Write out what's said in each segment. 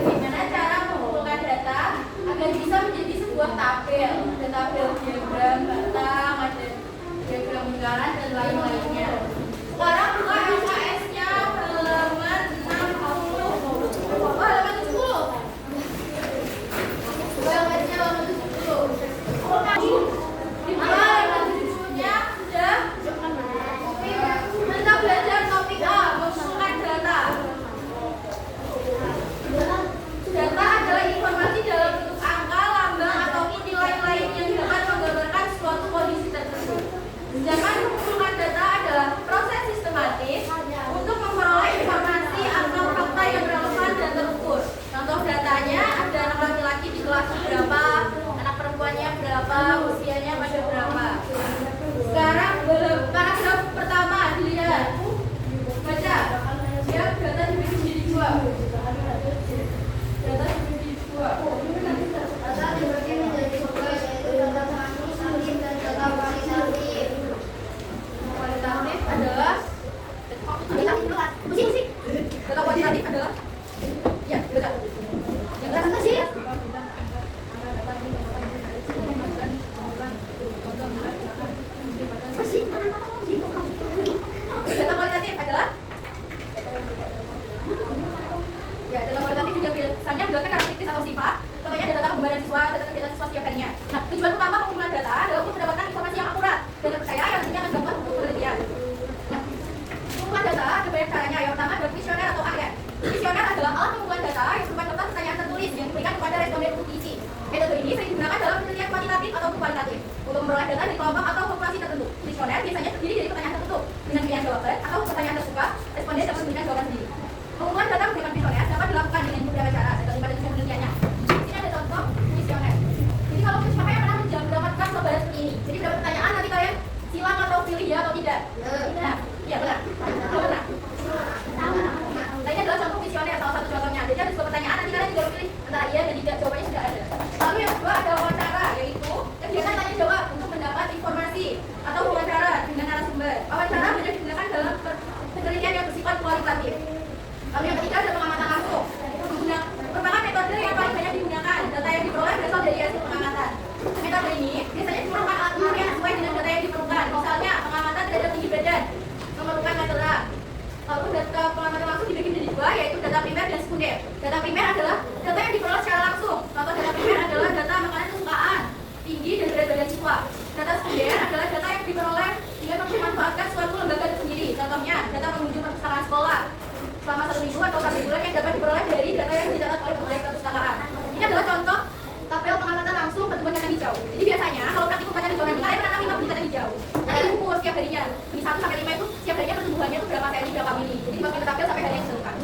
bagaimana cara mengumpulkan data agar bisa menjadi sebuah tabel, ada tabel diagram batang, ada diagram lingkaran dan lain-lainnya. Sekarang buka LKS-nya halaman 60. Oh, halaman 70. Buka LKS-nya halaman 70. Di halaman 70-nya sudah kita belajar topik A, mengumpulkan data. Data adalah informasi dalam bentuk angka, lambang, ataupun nilai lain yang dapat menggambarkan suatu kondisi tertentu. Sedangkan mengumpulkan data adalah proses sistematis untuk memperoleh informasi atau fakta yang relevan dan terukur. Contoh datanya, ada anak laki-laki di kelas berapa, anak perempuannya berapa, usianya pada berapa. Sekarang paragraf pertama dilihat, baca. Ya, data dibagi menjadi dua. Data dibagi dua. Data dibagi menjadi dua, yaitu data kuantitatif dan data kualitatif. Kualitatif adalah data kuantitatif adalah ya, betul. Yang berapa sih? Data kualitatif adalah ya, data kualitatif juga biasanya menggunakan karakteristik atau sifat. Contohnya ada data pembayaran siswa, data kegiatan siswa setiap harinya. Nah, tujuan utama pengumpulan data adalah untuk mendapatkan informasi yang akurat dan terpercaya yang nantinya akan dapat untuk penelitian. Nah, pengumpulan data ada banyak caranya. Yang pertama adalah kuesioner atau angket. Kuesioner adalah alat pengumpulan data yang berupa kertas pertanyaan tertulis yang diberikan kepada responden untuk diisi. Metode ini sering digunakan dalam penelitian kuantitatif atau kualitatif untuk memperoleh data dari kelompok atau populasi tertentu. Kuesioner biasanya terdiri dari pertanyaan tertutup dengan pilihan jawaban atau pertanyaan terbuka. Responden dapat memberikan jawaban sendiri. Pengumpulan data menggunakan kuesioner dapat dilakukan dengan beberapa cara tergantung pada tujuan penelitiannya. Di sini ada contoh kuesioner. Jadi kalau siapa yang pernah mendapatkan pembayaran seperti ini, jadi dapat pertanyaan nanti kalian silang atau pilih ya atau tidak. Nah, iya benar. Benar. Nah, ini adalah contoh kuesioner, salah satu contohnya. Jadi ada sebuah pertanyaan nanti kalian juga pilih antara iya dan tidak. Jawabannya sudah ada. Lalu yang kedua ada wawancara, yaitu kegiatan tanya jawab untuk mendapat informasi atau wawancara dengan narasumber. Wawancara banyak digunakan dalam penelitian yang bersifat kualitatif. Lalu yang ketiga ada pengamatan langsung. Merupakan metode yang paling banyak digunakan. Data yang diperoleh berasal dari hasil pengamatan. Metode ini biasanya diperlukan alat ukur yang sesuai dengan data yang diperlukan. Misalnya pengamatan terhadap tinggi badan memerlukan meteran. Lalu data pengamatan langsung dibagi menjadi dua, yaitu data primer dan sekunder. Data primer adalah data yang diperoleh secara langsung. Contoh data primer adalah data makanan kesukaan, tinggi dan berat badan siswa. Data sekunder adalah data yang diperoleh dengan memanfaatkan suatu lembaga tersendiri. Contohnya data pengunjung perpustakaan sekolah selama 1 minggu atau 1 bulan yang dapat diperoleh dari data yang dicatat oleh pegawai perpustakaan. Ini adalah contoh tabel pengamatan langsung pertumbuhan kacang hijau. Jadi biasanya kalau praktikum kacang hijau nanti kalian pernah 5 biji kacang hijau. Nanti diukur setiap harinya. Di 1 sampai 5 itu setiap harinya pertumbuhannya itu berapa cm, berapa mili. Jadi dimasukin ke tabel sampai hari yang ditentukan.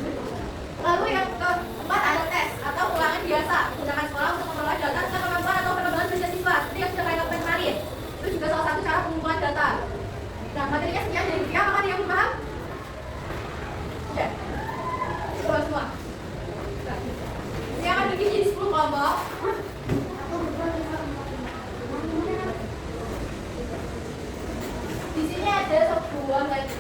Lalu yang keempat ada tes atau ulangan biasa. Gunakan sekolah untuk memperoleh data tentang kemampuan atau perkembangan kerja siswa. Seperti yang sudah kalian lakukan kemarin. Itu juga salah satu cara pengumpulan data. Nah, materinya sekian dari saya. Apakah ada yang belum paham? Sudah. Semua. Ini akan bagi jadi 10 kelompok. Di sini ada sebuah lagi.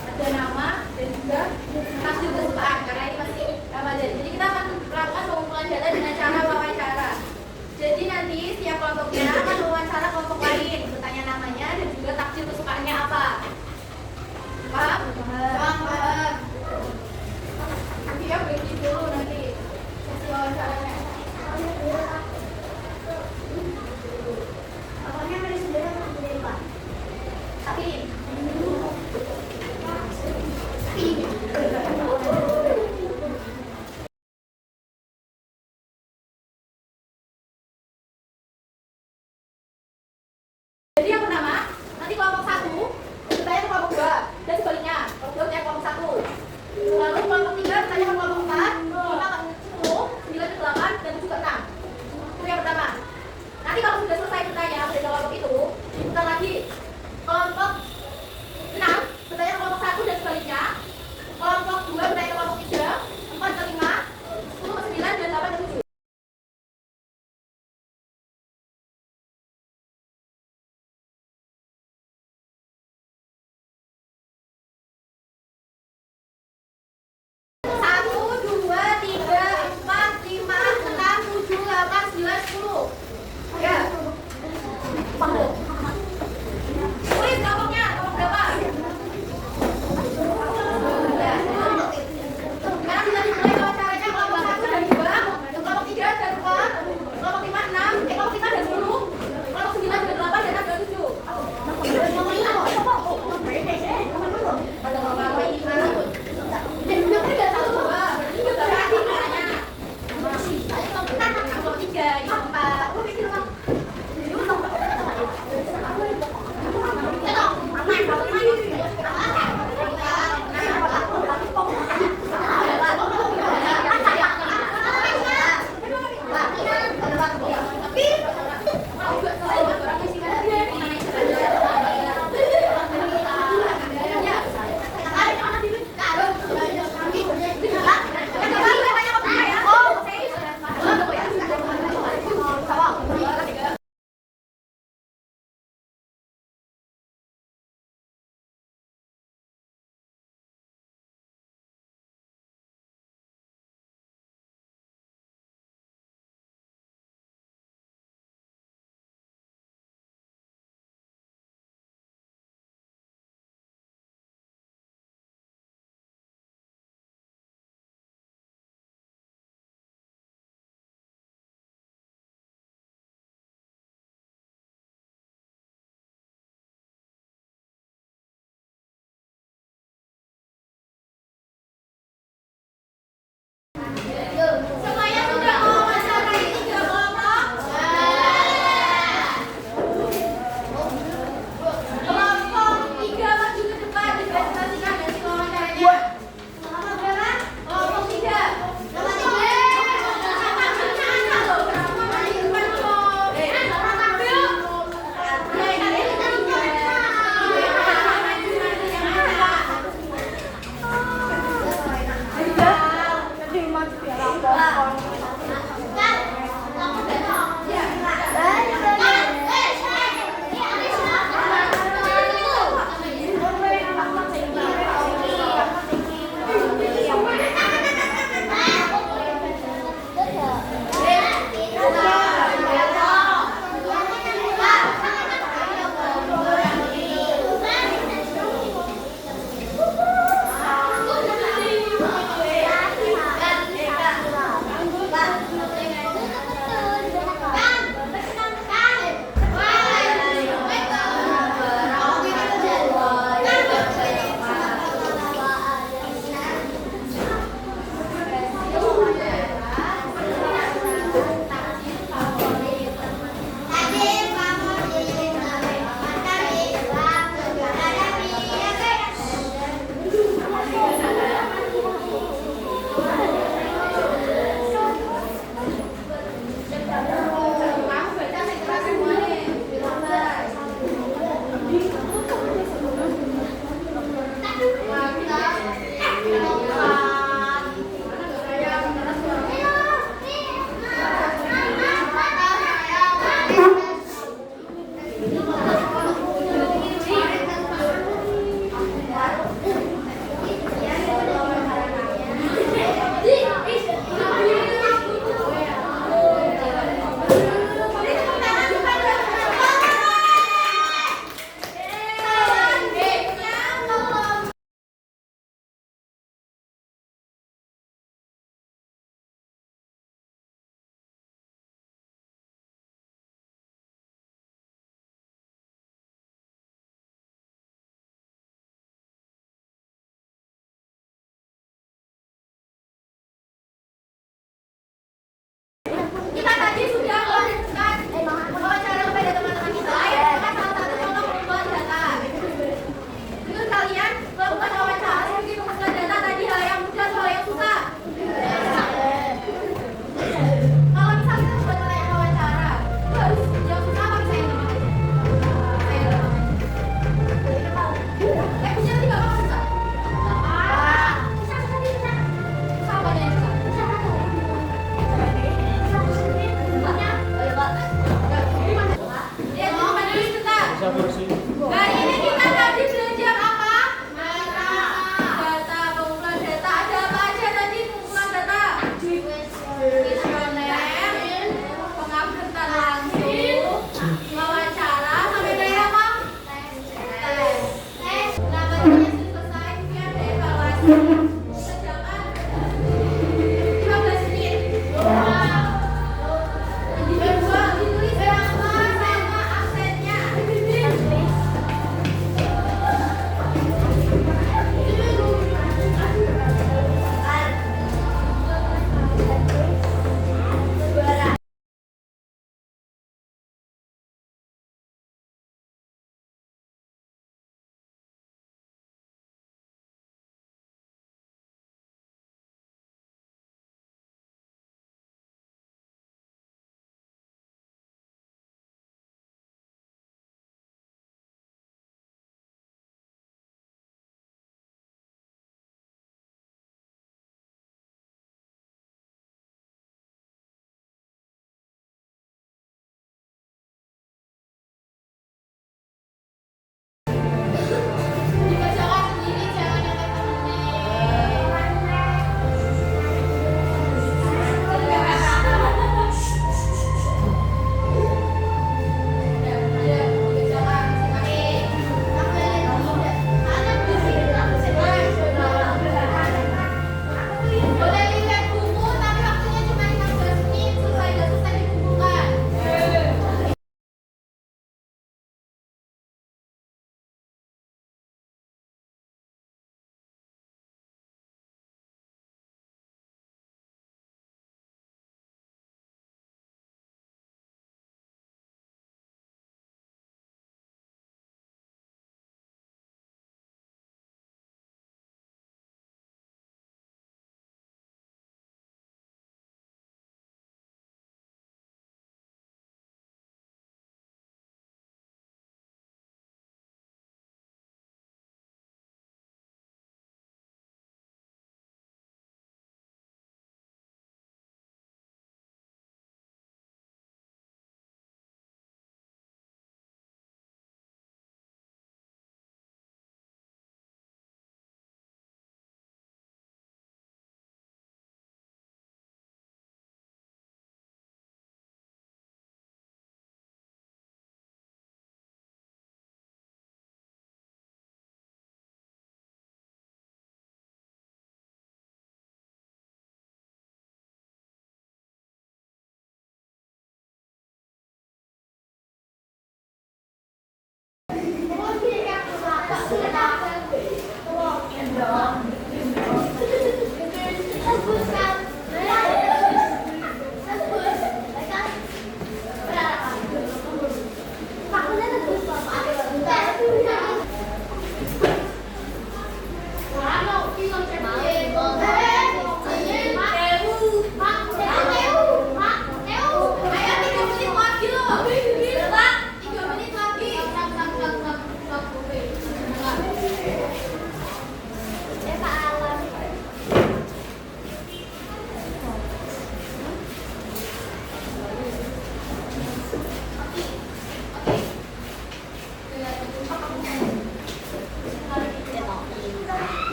Ada nama dan juga hasil kesukaan karena ini masih Ramadan. Jadi kita akan melakukan pengumpulan data dengan cara wawancara. Jadi nanti setiap kelompoknya akan wawancara kelompok lain, bertanya namanya dan juga takdir kesukaannya apa. Paham? Paham. Dia bagi dulu nanti sesi wawancaranya. Apakah ada saudara yang tidak lupa? Tapi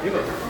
이거